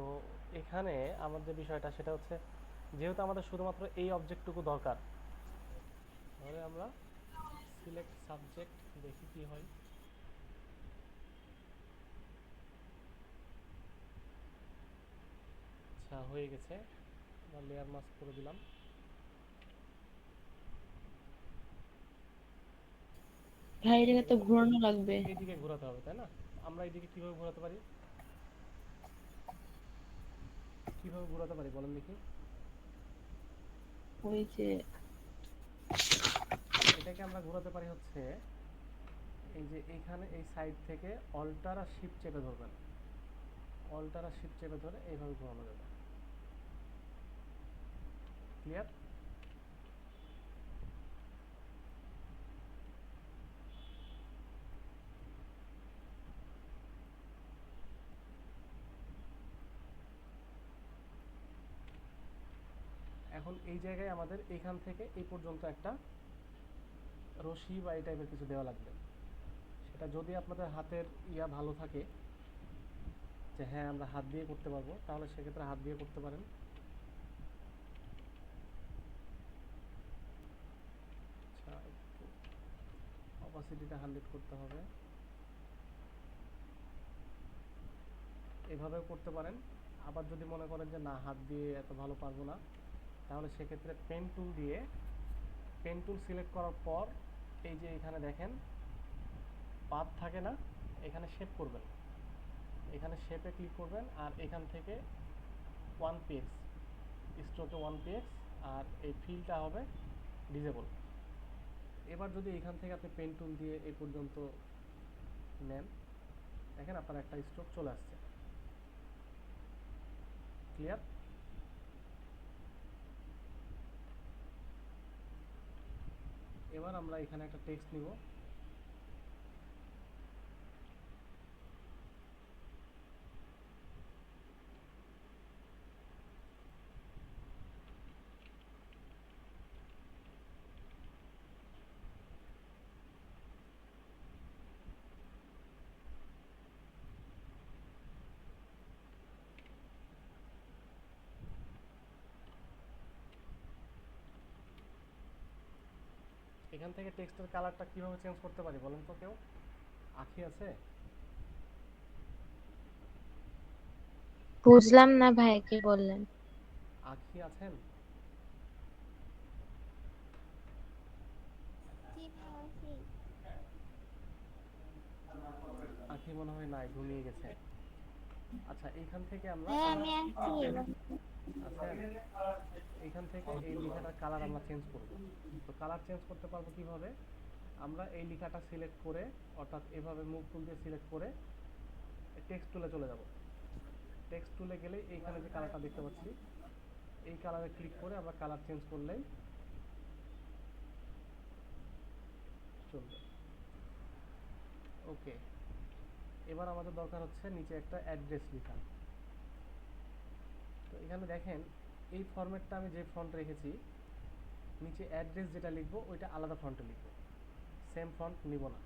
এখানে আমার যে বিষয়টা সেটা হচ্ছে, যেহেতু আমাদের শুধুমাত্র এই অবজেক্টটুকু দরকার, তাহলে আমরা সিলেক্ট সাবজেক্ট, দেখি কি হয়। আচ্ছা, হয়ে গেছে। আমরা লেয়ার মাস্ক করে দিলাম। ভাই এটাকে এটাকে তো তো ঘোরানো লাগবে। এইদিকে ঘোরাতে হবে, তাই না? আমরা এইদিকে কিভাবে ঘোরাতে পারি? কিভাবে ঘোরাতে পারি বলেন দেখি। ওই যে এটাকে আমরা ঘোরাতে পারি হচ্ছে এই যে এইখানে এই সাইড থেকে অল্টার আর শিফট চেপে ধরবেন, অল্টার আর শিফট চেপে ধরে এইভাবে ঘোরানো যাবে। ক্লিয়ার? এখন এই জায়গায় আমাদের এইখান থেকে এই পর্যন্ত একটা রশি বা এই টাইপের কিছু দেওয়া লাগবে। সেটা যদি আপনাদের হাতের ভালো থাকে, যে হ্যাঁ আমরা হাত দিয়ে করতে পারবো, তাহলে সেক্ষেত্রে হাত দিয়ে করতে পারেন। আচ্ছা, একটু অপাসিটিটা 100 করতে হবে। এভাবেও করতে পারেন। আবার যদি মনে করেন যে না, হাত দিয়ে এত ভালো পারবো না, তাহলে সেক্ষেত্রে পেন টুল দিয়ে, পেন টুল সিলেক্ট করার পর এই যে এখানে দেখেন পাত থাকে না, এখানে শেপ করবেন, এখানে শেপে ক্লিক করবেন আর এখান থেকে 1px, স্ট্রোকে 1px, আর এই ফিলটা হবে ডিজেবল। এবার যদি এখান থেকে আপনি পেন টুল দিয়ে এই পর্যন্ত নেন, দেখেন আপনার একটা স্ট্রোক চলে আসছে। ক্লিয়ার? এবার আমরা এখানে একটা টেক্সট নিব। এখান থেকে টেক্সটের কালারটা কিভাবে চেঞ্জ করতে পারি বলেন তো কেউ? আঁখি আছে? বুঝলাম না ভাই কি বললেন। আঁখি আছেন? আঁখি মনে হয় নাই, ঘুমিয়ে গেছে। আচ্ছা, এইখান থেকে আমরা আছেন, এইখান থেকে এই লেখাটার কালার আমরা চেঞ্জ করব। তো কালার চেঞ্জ করতে পারবো কিভাবে? আমরা এই লেখাটা সিলেক্ট করে, অর্থাৎ এভাবে মুভ টুল দিয়ে সিলেক্ট করে টেক্সট টুলে চলে যাব। টেক্সট টুলে গেলে এইখানে যে কালারটা দেখতে পাচ্ছি, এই কালারে ক্লিক করে আমরা কালার চেঞ্জ করলেই চলবে। ওকে, এবার আমাদের দরকার হচ্ছে নিচে একটা অ্যাড্রেস লেখা। তো এখানে দেখেন এই ফরম্যাটটা আমি যে ফন্ট রেখেছি, নিচে অ্যাড্রেস যেটা লিখবো ওইটা আলাদা ফন্টে লিখবো, সেম ফন্ট নিব না।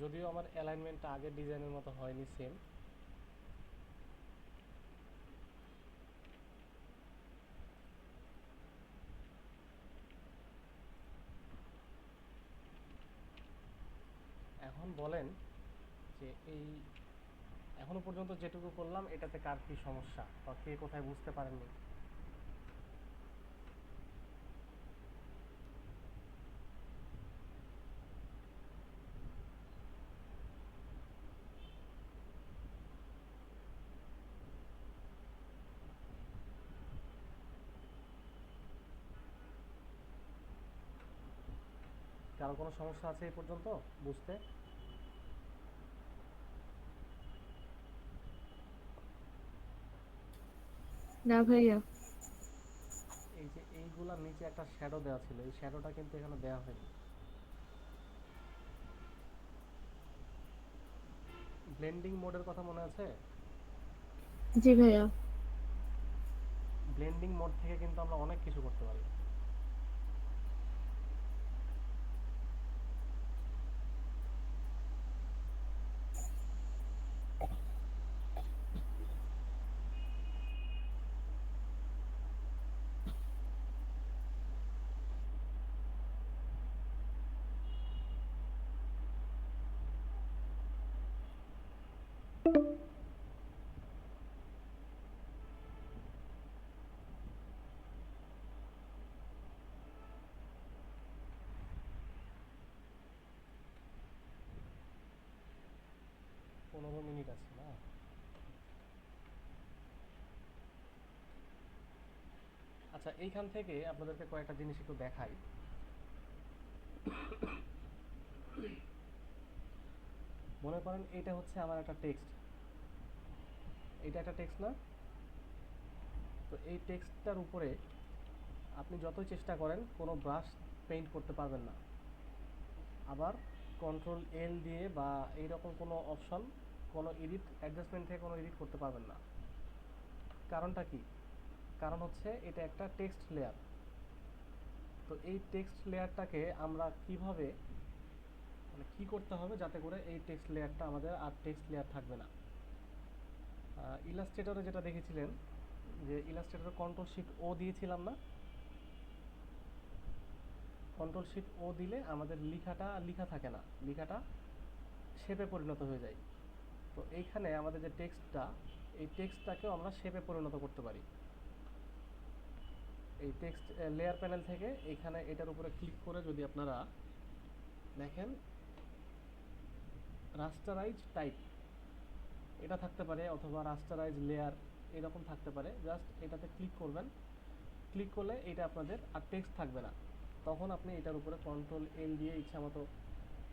যদিও আমার অ্যালাইনমেন্টটা আগের ডিজাইনের মতো হয়নি সেম। এখন বলেন যে এই এখনো পর্যন্ত যেটুকু করলাম এটাতে কার কি সমস্যা বা কে কোথায় বুঝতে পারেননি? কারো কোনো সমস্যা আছে এই পর্যন্ত বুঝতে? না ভাইয়া। এই যে এইগুলার নিচে একটা শ্যাডো দেওয়া ছিল, এই শ্যাডোটা কিন্তু এখানে দেওয়া হয়নি। ব্লেন্ডিং মোডের কথা মনে আছে? জি ভাইয়া। ব্লেন্ডিং মোড থেকে কিন্তু আমরা অনেক কিছু করতে পারি। পনেরো মিনিট আছে না? আচ্ছা, এইখান থেকে আপনাদেরকে কয়েকটা জিনিস একটু দেখাই। মনে করেন এটা হচ্ছে আমার একটা টেক্সট, এটা একটা টেক্সট না? তো এই টেক্সটটার উপরে আপনি যতই চেষ্টা করেন কোনো ব্রাশ পেইন্ট করতে পারবেন না। আবার কন্ট্রোল এল দিয়ে বা এইরকম কোনো অপশন, কোনো এডিট অ্যাডজাস্টমেন্ট থেকে কোনো এডিট করতে পারবেন না। কারণটা কি? কারণ হচ্ছে এটা একটা টেক্সট লেয়ার। তো এই টেক্সট লেয়ারটাকে আমরা কিভাবে, মানে কি করতে হবে যাতে করে এই টেক্সট লেয়ারটা আমাদের আর টেক্সট লেয়ার থাকবে না। ইলাস্ট্রেটরে যেটা দেখেছিলেন যে ইলাস্ট্রেটরে কন্ট্রোল শিফট ও দিয়েছিলাম না? কন্ট্রোল শিফট ও দিলে আমাদের লেখাটা লেখা থাকে না, লেখাটা শেপে পরিণত হয়ে যায়। তো এইখানে আমাদের যে টেক্সটটা, এই টেক্সটটাকেও আমরা শেপে পরিণত করতে পারি। এই টেক্সট লেয়ার প্যানেল থেকে এখানে এটার উপরে ক্লিক করে যদি আপনারা দেখেন রাস্টারাইজ টাইপ এটা থাকতে পারে, অথবা রাস্টারাইজ লেয়ার এরকম থাকতে পারে। জাস্ট এটাতে ক্লিক করবেন, ক্লিক করলে এটা আপনাদের আর টেক্সট থাকবে না। তখন আপনি এটার উপরে কন্ট্রোল এল দিয়ে ইচ্ছা মতো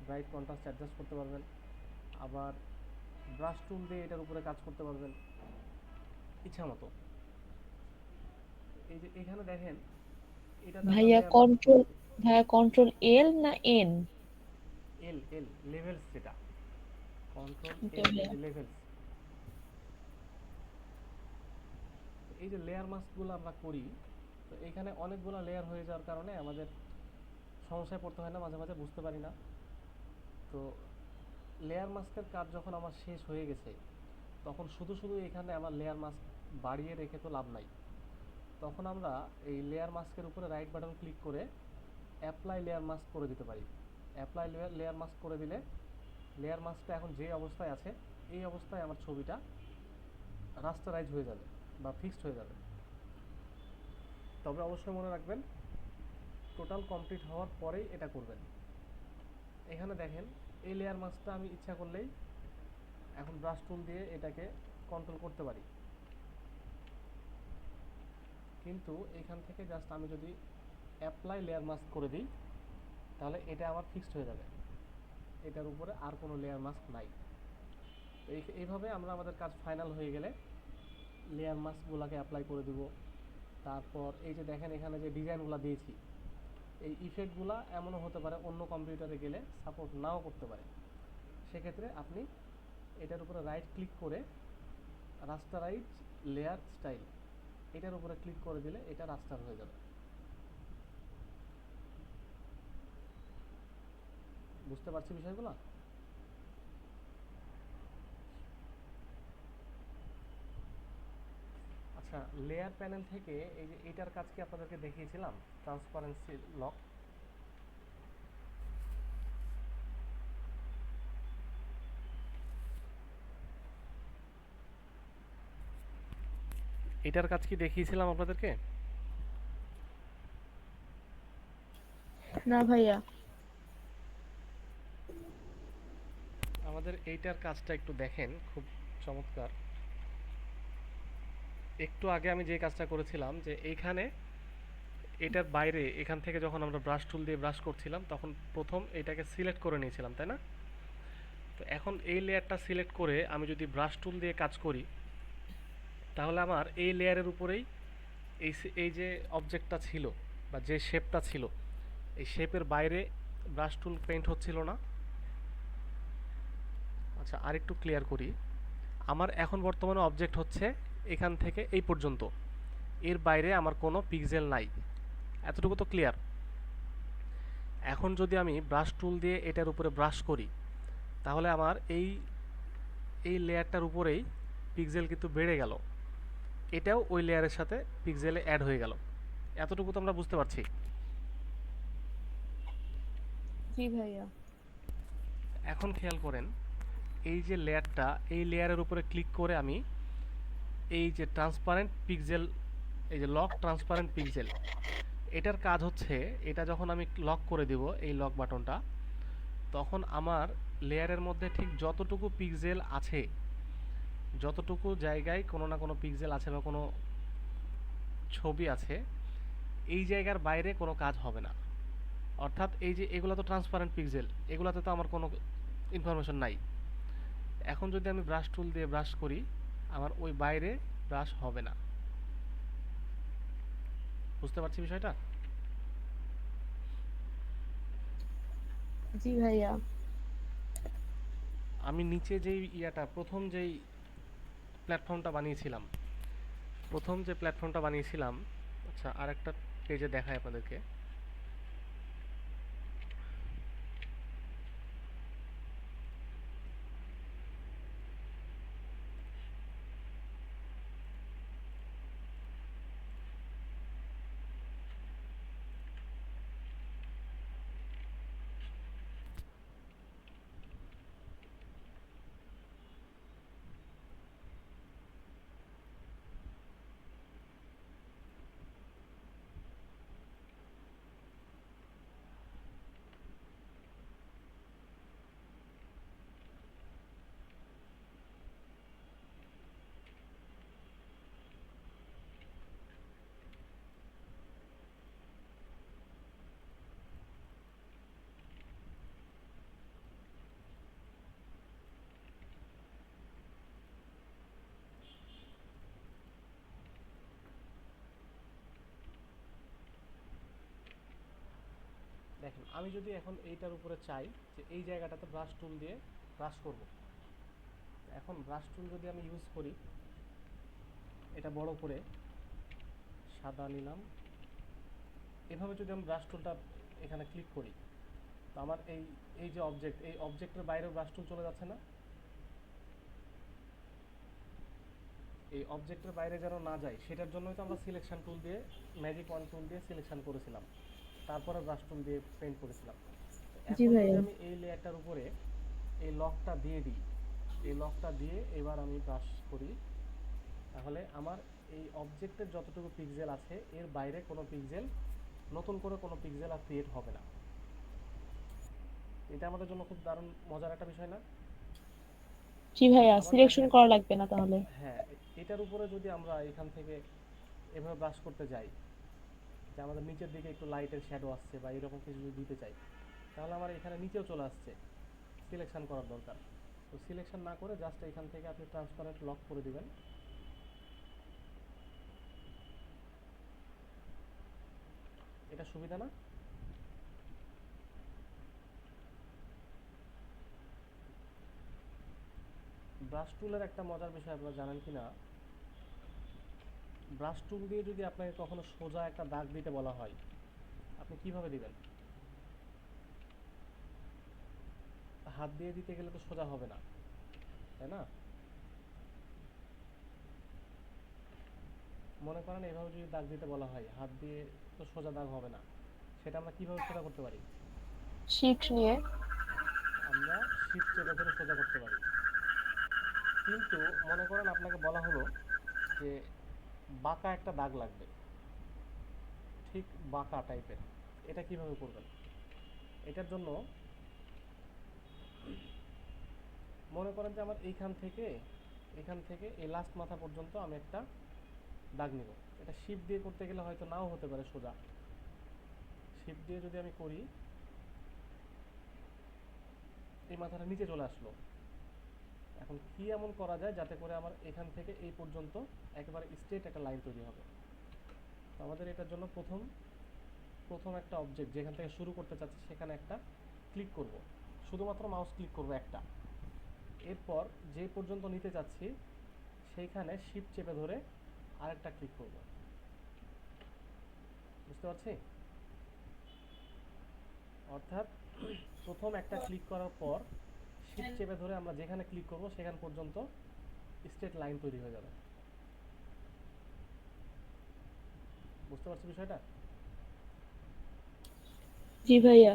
ব্রাইট কন্ট্রাস্ট অ্যাডজাস্ট করতে পারবেন। আবার ব্রাশ টুল দিয়ে এটার উপরে কাজ করতে পারবেন ইচ্ছা মতো। এই যে এখানে দেখেন এটাতে আমরা লেয়ার ভাইয়া কন্ট্রোল এল না এন? এল এল লেভেলস, যেটা কন্ট্রোল ওকে এল এই ভাইয়া। যে লেভেলস। এই যে লেয়ার মাস্কগুলো আমরা করি, তো এখানে অনেকগুলো লেয়ার হয়ে যাওয়ার কারণে আমাদের সমস্যায় পড়তে হয় না, মাঝে মাঝে বুঝতে পারি না। তো লেয়ার মাস্কের কাজ যখন আমার শেষ হয়ে গেছে, তখন শুধু শুধু এখানে আমার লেয়ার মাস্ক বাড়িয়ে রেখে তো লাভ নাই। তখন আমরা এই লেয়ার মাস্কের উপরে রাইট বাটন ক্লিক করে অ্যাপ্লাই লেয়ার মাস্ক করে দিতে পারি। অ্যাপ্লাই লেয়ার মাস্ক করে দিলে লেয়ার মাস্কটা এখন যে অবস্থায় আছে এই অবস্থায় আমার ছবিটা রাস্টারাইজ হয়ে যাবে বা ফিক্সড হয়ে যাবে। তবে অবশ্যই মনে রাখবেন টোটাল কমপ্লিট হওয়ার পরেই এটা করবেন। এখানে দেখেন এই লেয়ার মাস্কটা আমি ইচ্ছা করলেই এখন ব্রাশ টুল দিয়ে এটাকে কন্ট্রোল করতে পারি, কিন্তু এখান থেকে জাস্ট আমি যদি অ্যাপ্লাই লেয়ার মাস্ক করে দিই তাহলে এটা আমার ফিক্সড হয়ে যাবে, এটার উপরে আর কোনো লেয়ার মাস্ক নাই। তো এইভাবে আমরা আমাদের কাজ ফাইনাল হয়ে গেলে লেয়ার মাস্কগুলোকে অ্যাপ্লাই করে দিব। তারপর এই যে দেখেন এখানে যে ডিজাইনগুলো দিয়েছি, এই ইফেক্টগুলো এমনও হতে পারে অন্য কম্পিউটারে গেলে সাপোর্ট নাও করতে পারে। সেক্ষেত্রে আপনি এটার উপরে রাইট ক্লিক করে রাস্টারাইজ লেয়ার স্টাইল এটার উপরে ক্লিক করে দিলে এটা রাস্টার হয়ে যাবে। বুঝতে পারছি বিষয়গুলো? আচ্ছা, লেয়ার প্যানেল থেকে এই যে এটার কাজ কি আপনাদেরকে দেখিয়েছিলাম, ট্রান্সপারেন্সি লক। এটার কাজ কি দেখিয়েছিলাম আপনাদেরকে? না ভাইয়া। আমাদের এইটার কাজটা একটু দেখেন, খুব চমৎকার। একটু আগে আমি যে কাজটা করেছিলাম যে এইখানে এটার বাইরে এখান থেকে যখন আমরা ব্রাশ টুল দিয়ে ব্রাশ করছিলাম তখন প্রথম এটাকে সিলেক্ট করে নিয়েছিলাম, তাই না? তো এখন এই লেয়ারটা সিলেক্ট করে আমি যদি ব্রাশ টুল দিয়ে কাজ করি তাহলে আমার এই লেয়ারের উপরেই এই যে অবজেক্টটা ছিল বা যে শেপটা ছিল এই শেপের বাইরে ব্রাশ টুল পেইন্ট হচ্ছিল না। আচ্ছা, আরেকটু ক্লিয়ার করি। আমার এখন বর্তমানে অবজেক্ট হচ্ছে এখান থেকে এই পর্যন্ত, এর বাইরে আমার কোনো পিক্সেল নাই। এতটুকু তো ক্লিয়ার। এখন যদি আমি ব্রাশ টুল দিয়ে এটার উপরে ব্রাশ করি, তাহলে আমার এই এই লেয়ারটার উপরেই পিক্সেল কিন্তু বেড়ে গেল, এটাও ওই লেয়ারের সাথে পিক্সেলে অ্যাড হয়ে গেল। এতটুকু তো আমরা বুঝতে পারছি। জি ভাইয়া। এখন খেয়াল করেন, এই যে লেয়ারটা, এই লেয়ারের উপরে ক্লিক করে আমি এই যে ট্রান্সপারেন্ট পিক্সেল, এই যে লক ট্রান্সপারেন্ট পিক্সেল, এটার কাজ হচ্ছে, এটা যখন আমি লক করে দেব এই লক বাটনটা, তখন আমার লেয়ারের মধ্যে ঠিক যতটুকু পিক্সেল আছে, যতটুকু জায়গায় কোনো না কোনো পিক্সেল আছে বা কোনো ছবি আছে, এই জায়গার বাইরে কোনো কাজ হবে না। অর্থাৎ এই যে এগুলো তো ট্রান্সপারেন্ট পিক্সেল, এগুলোতে তো আমার কোনো ইনফরমেশন নাই। এখন যদি আমি ব্রাশ টুল দিয়ে ব্রাশ করি, আমার ওই বাইরে ব্রাশ হবে না। বুঝতে পারছি বিষয়টা? জি ভাইয়া। আমি নিচে যেই প্রথম যেই প্ল্যাটফর্মটা বানিয়েছিলাম, আচ্ছা আরেকটা পেজে দেখাই আপনাদেরকে। দেখেন, আমি যদি এখন এইটার উপরে চাই যে এই জায়গাটাতে ব্রাশ টুল দিয়ে ব্রাশ করব, এখন ব্রাশ টুল যদি আমি ইউজ করি, এটা বড় করে সাদা নিলাম, এভাবে যদি আমি ব্রাশ টুলটা এখানে ক্লিক করি, তো আমার এই এই যে অবজেক্ট, এই অবজেক্টের বাইরেও ব্রাশ টুল চলে যাচ্ছে না? এই অবজেক্টের বাইরে যেন না যায়, সেটার জন্যই তো আমরা সিলেকশন টুল দিয়ে, ম্যাজিক ওয়ান টুল দিয়ে সিলেকশন করেছিলাম, তারপরে ব্রাশ টুল দিয়ে পেন্ট করেছিলাম। জি এখন যদি ভাইয়া। আমি এই লেয়ারটার উপরে এই লকটা দিয়ে দিই, এই লকটা দিয়ে এবার আমি ব্রাশ করি, তাহলে আমার এই অবজেক্টের যতটুকু পিক্সেল আছে এর বাইরে কোনো পিক্সেল, নতুন করে কোনো পিক্সেল আর ক্রিয়েট হবে না। এটা আমাদের জন্য খুব দারুণ মজার একটা বিষয় না? জি ভাইয়া, আবার সিলেকশন দেখেন, করা লাগবে না তাহলে। হ্যাঁ, এটার উপরে যদি আমরা এখান থেকে এভাবে ব্রাশ করতে যাই, যে আমাদের নিচের দিকে একটু লাইটের শ্যাডো আসছে বা এরকম কিছু যদি দিতে চাই, তাহলে আমার এখানে নিচেও চলে আসছে, সিলেকশন করার দরকার। তো সিলেকশন না করে জাস্ট এখান থেকে আপনি ট্রান্সপারেন্ট লক করে দিবেন। এটা সুবিধা না? ব্রাশ টুলের একটা মজার বিষয় আপনারা জানেন কি না, ব্রাশ টুল দিয়ে যদি আপনাকে কখনো সোজা একটা দাগ দিতে বলা হয়, আপনি কিভাবে দিবেন? হাত দিয়ে দিতে গেলে তো সোজা হবে না, তাই না? মনে করেন এভাবে যদি দাগ দিতে বলা হয়, হাত দিয়ে তো সোজা দাগ হবে না, সেটা আমরা কিভাবে সোজা করতে পারি? শিফট নিয়ে। আমরা শিফট চেপে ধরে সোজা করতে পারি। কিন্তু মনে করেন আপনাকে বলা হলো যে বাঁকা একটা দাগ লাগবে, ঠিক বাঁকা টাইপের, এটা কিভাবে করবেন? এটার জন্য মনে করেন যে আমার এখান থেকে এই লাস্ট মাথা পর্যন্ত আমি একটা দাগ নিব। এটা শিফট দিয়ে করতে গেলে হয়তো নাও হতে পারে সোজা। শিফট দিয়ে যদি আমি করি, এই মাথাটা নিচে চলে আসলো। এখন কি এমন করা যায় যাতে করে আমার এখান থেকে এই পর্যন্ত একেবারে স্ট্রেট একটা লাইন তৈরি হবে? তো আমাদের এটার জন্য প্রথম একটা অবজেক্ট যেখান থেকে শুরু করতে চাচ্ছি সেখানে একটা ক্লিক করব, শুধুমাত্র মাউস ক্লিক করব একটা। এরপর যে পর্যন্ত নিতে চাচ্ছি সেইখানে শিফট চেপে ধরে আরেকটা ক্লিক করব। বুঝতে পারছি? অর্থাৎ প্রথম একটা ক্লিক করার পর শিফট চেপে ধরে আমরা যেখানে ক্লিক করব সেখান পর্যন্ত স্ট্রেট লাইন তৈরি হয়ে যাবে। বুঝতে পারছি বিষয়টা? জি ভাইয়া।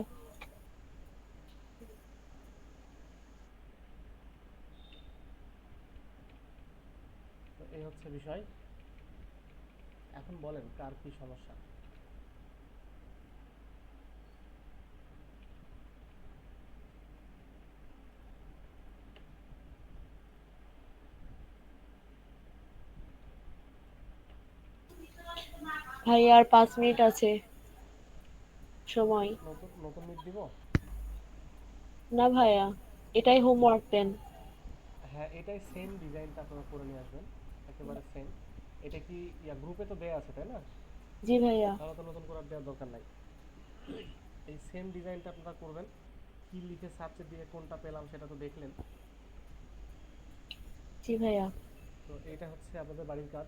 তো এই হচ্ছে বিষয়। এখন বলেন কার কি সমস্যা? ভাইয়া আর 5 মিনিট আছে সময়। নতুন নতুন মিট দিব? না ভাইয়া, এটাই হোমওয়ার্ক দেন। হ্যাঁ, এটাই সেম ডিজাইনটা আপনারা করে নিয়ে আসবেন, একেবারে সেম। এটা কি গ্রুপে তো দেয়া আছে তাই না? জি ভাইয়া। তাহলে তো নতুন করে আর দেওয়ার দরকার নাই। এই সেম ডিজাইনটা আপনারা করবেন। কি লিখে সার্চে দিয়ে কোনটা পেলাম সেটা তো দেখলেন। জি ভাইয়া। তো এটা হচ্ছে আপনাদের বাড়ির কাজ।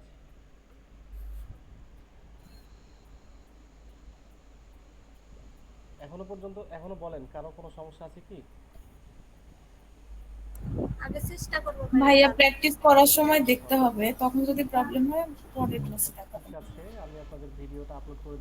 এখনো পর্যন্ত এখনো বলেন কারো কোনো সমস্যা আছে কি? ভাইয়া প্র্যাকটিস করার সময় দেখতে হবে, তখন যদি প্রবলেম হয় পরের ক্লাসে দেখা ঠিক হবে। আছে, আমি আপনাদের ভিডিওটা আপলোড করে